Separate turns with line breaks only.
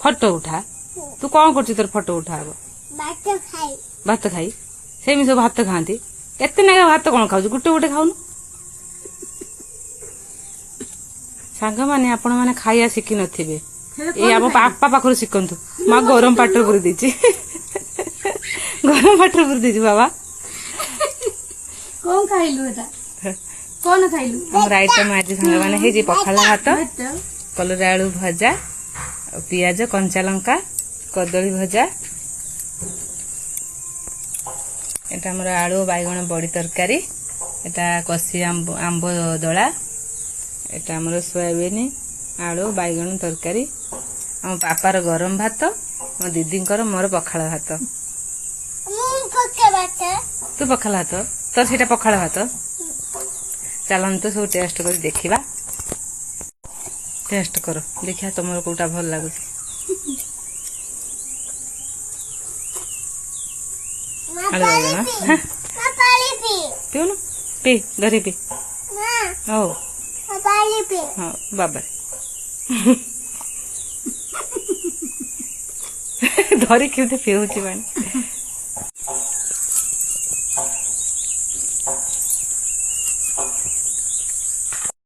photo उठा तू कौन कर तोर फोटो उठा भात खाई सेमी सब भात खाती एते ना भात कौन खाऊ गोटे गोटे खाऊन सांग मैंने आपण मैंने खाइया शिखी नथिबे ये आम बापा पाखर शिखंतु माँ गरम पाटर पूरी देछि गरम पाटर पूरी देछि बाबा
कौन खाइलु एटा कौन खाइलु
हमर आइटम आज संग माने हे जे पखाला भात कलरा आलू भजा पियाज कंचा लंका कदली भजा एटा हमर आलू बैगण बड़ी तरकारी एटा कसी आंब दला एटा हमर सोयाबीन आलू बैगण तरकारी हम पापार गरम भात मो दीदी मोर पखाला भात तू पखाला भात तो सीटा पखाला भात चलत सब टेस्ट कर देखा टेस्ट कर देखा तुम कोटा भल लगुच पीऊन पी धरी पी हो हाँ बाबा धरी क्यों पीऊँ पानी